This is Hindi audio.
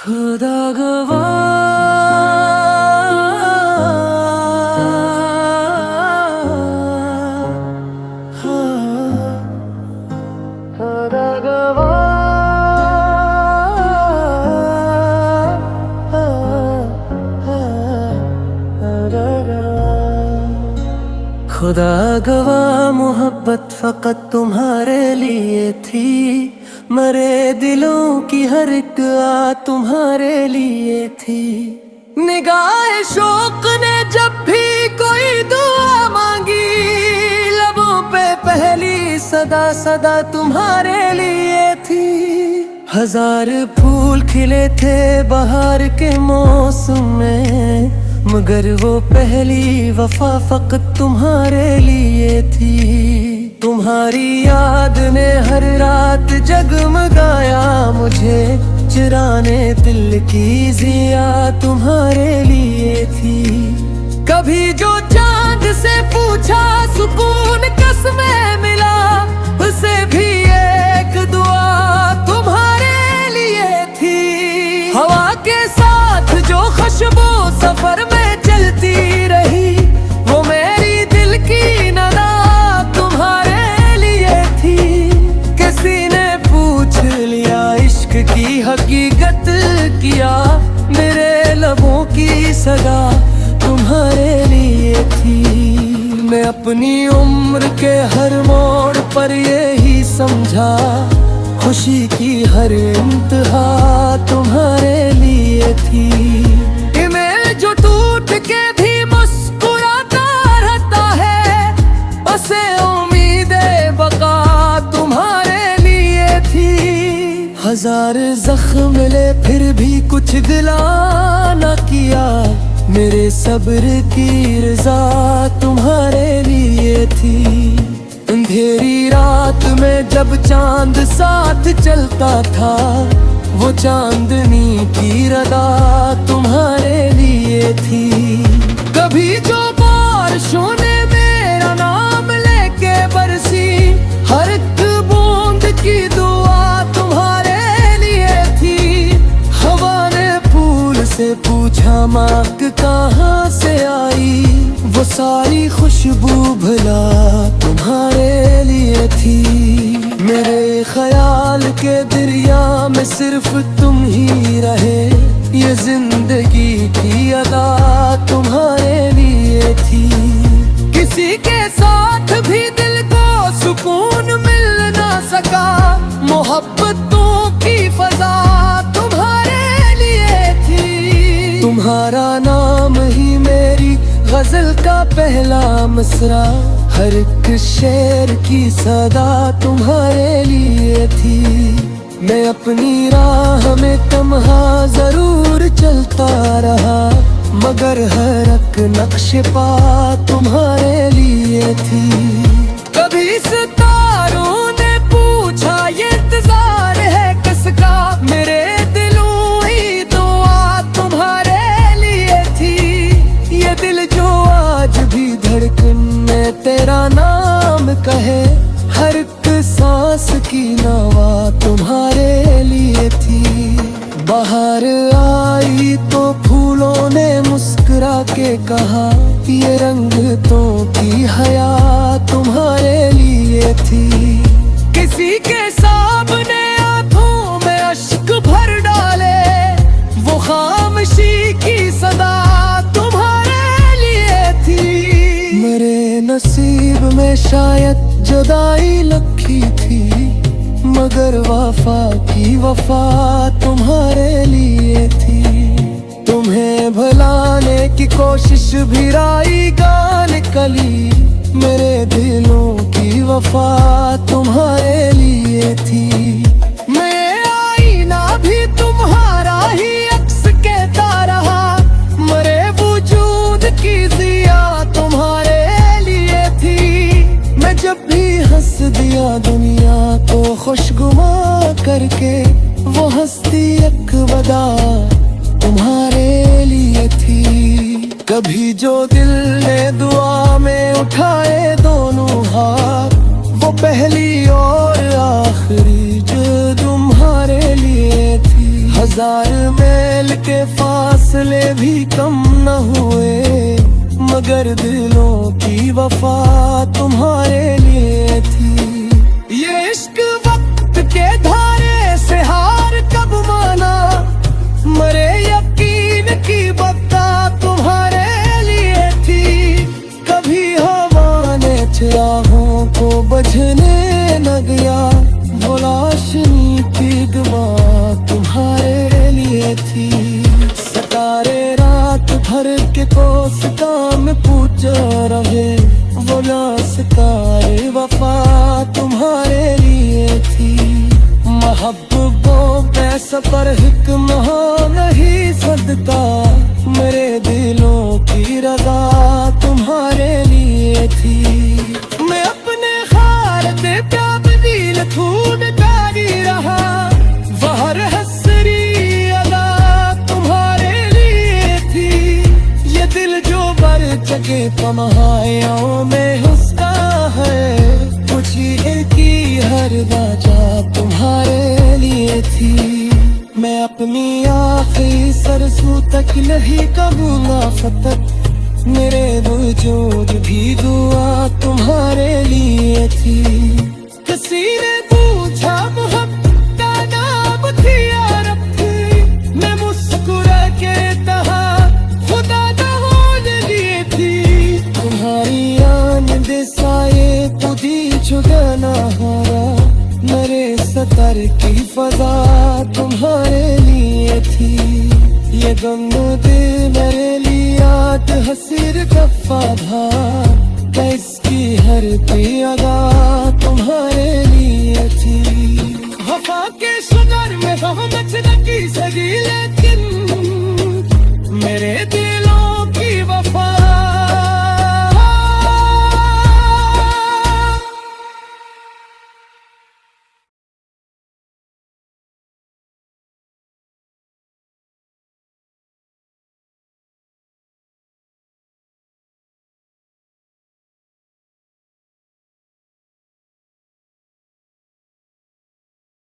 खुदा गवाह खुदा गवाह खुदा गवाह मोहब्बत फकत तुम्हारे लिए थी। मरे दिलों की हर एक आ तुम्हारे लिए थी। निगाह शौक ने जब भी कोई दुआ मांगी, लबों पे पहली सदा सदा तुम्हारे लिए थी। हजार फूल खिले थे बहार के मौसम में, मगर वो पहली वफा फकत तुम्हारे लिए थी। तुम्हारी याद ने हर रात जगमगाया मुझे, चिराने दिल की जिया तुम्हारे लिए थी। कभी जो चांद से पूछा सुकून कसमें मिला, उसे भी एक दुआ तुम्हारे लिए थी। हवा के साथ जो खुशबू सफर में चलती रही, वो मेरी दिल की नदा तुम्हारे लिए थी। किसी ने पूछ लिया इश्क की हकीकत, किया मेरे लबों की सदा तुम्हारे लिए थी। मैं अपनी उम्र के हर मोड़ पर यही समझा, खुशी की हर इंतहा तुम्हारे लिए थी। इमेल जो टूट के भी मुस्कुराता रहता है, उसे उम्मीदे बका तुम्हारे लिए थी। हजार जख्म मिले फिर भी कुछ गिला न किया, मेरे सब्र की रज़ा तुम्हारे लिए थी। अंधेरी रात में जब चांद साथ चलता था, वो चांदनी की रदा तुम्हारे लिए थी। कभी जो बारिशों ने मेरा नाम लेके बरसी, हर एक बूंद की दुआ तुम्हारे लिए थी। हवा ने फूल से पूछा माक कहाँ से आई, वो सारी खुशबू भला तुम्हारे लिए थी। मेरे ख्याल के दरिया में सिर्फ तुम ही रहे, ये जिंदगी की अदा तुम्हारे लिए थी। किसी के साथ भी दिल को सुकून मिल ना सका, मोहब्बतों की फजा तुम्हारे लिए थी। तुम्हारा नाम ही मेरी गजल का पहला मिसरा, हर एक शेर की सदा तुम्हारे लिए थी। मैं अपनी राह में तन्हा जरूर चलता रहा, मगर हर एक नक्श पा तुम्हारे लिए थी। कभी सितारों ने पूछा ये इंतजार है किसका, मेरे दिलों ही दुआ तुम्हारे लिए थी। ये दिल जो आज भी धड़कन में तेरा नाम कहे, हर एक सांस की नवा तुम्हारे लिए थी। बाहर आई तो फूलों ने मुस्कुरा के कहा, ये रंगतों की हया तुम्हारे लिए थी। किसी के सामने आंखों में अश्क भर डाले, वो खामोशी की सदा तुम्हारे लिए थी। मेरे नसीब में शायद जुदाई लिखी थी, मगर वफा की वफा तुम्हारे लिए थी। तुम्हें भुलाने की कोशिश भी राई गान कली, मेरे दिलों की वफा तुम्हारे लिए थी। मैं आईना भी तुम्हारा ही अक्स कहता रहा, मरे वजूद की जिया तुम्हारे लिए थी। मैं जब भी हंस दिया दुनिया को खुशगुमा करके, वो हंसती एक वदा तुम्हारे लिए थी। कभी जो दिल ने दुआ में उठाए दोनों हाथ, वो पहली और आखिरी जो तुम्हारे लिए थी। हजार मील के फासले भी कम न हुए, मगर दिलों की वफा तुम्हारे लिए थी। ये इश्क वक्त के धारे से हार कब माना, मरे यकीन की बत्ता तुम्हारे लिए थी। कभी हवा ने चिरागों को बुझने न दिया, वो रोशनी की दुआ तुम्हारे लिए थी। सितारे रात भर के कोशिका में पूछ रहे, वो सितारे वफा तुम्हारे लिए थी। महब्बों पे सफर हिक्म हो नहीं सदका, मेरे दिलों की रजा तुम्हारे लिए थी। मैं अपने खार से प्यार दिल खून कारी रहा, वहर हसरी अदा तुम्हारे लिए थी। ये दिल जो बर जगे तन्हाइयों में हुस्का है, मुझे इनकी हर राजा तुम्हारे लिए थी। मैं अपनी आखिरी सरसों तक नहीं करूँगा फतक, मेरे वजूद भी दुआ तुम्हारे लिए थी। किसी ने पूछा मोहब्बत का नाम थी या रब थी, मैं मुस्कुरा के कहा खुदा न होने लिए थी। तुम्हारी आन दिसाए तुझी छुड़ाना हारा, मेरे सतर की फजा तुम्हारे लिए थी। ये गम दिल मेरे लिए आज हसीर कफ़ा था, इसकी हर कोई अदा तुम्हारे लिए थी। वफा के सुनर में रहमत न की सजीले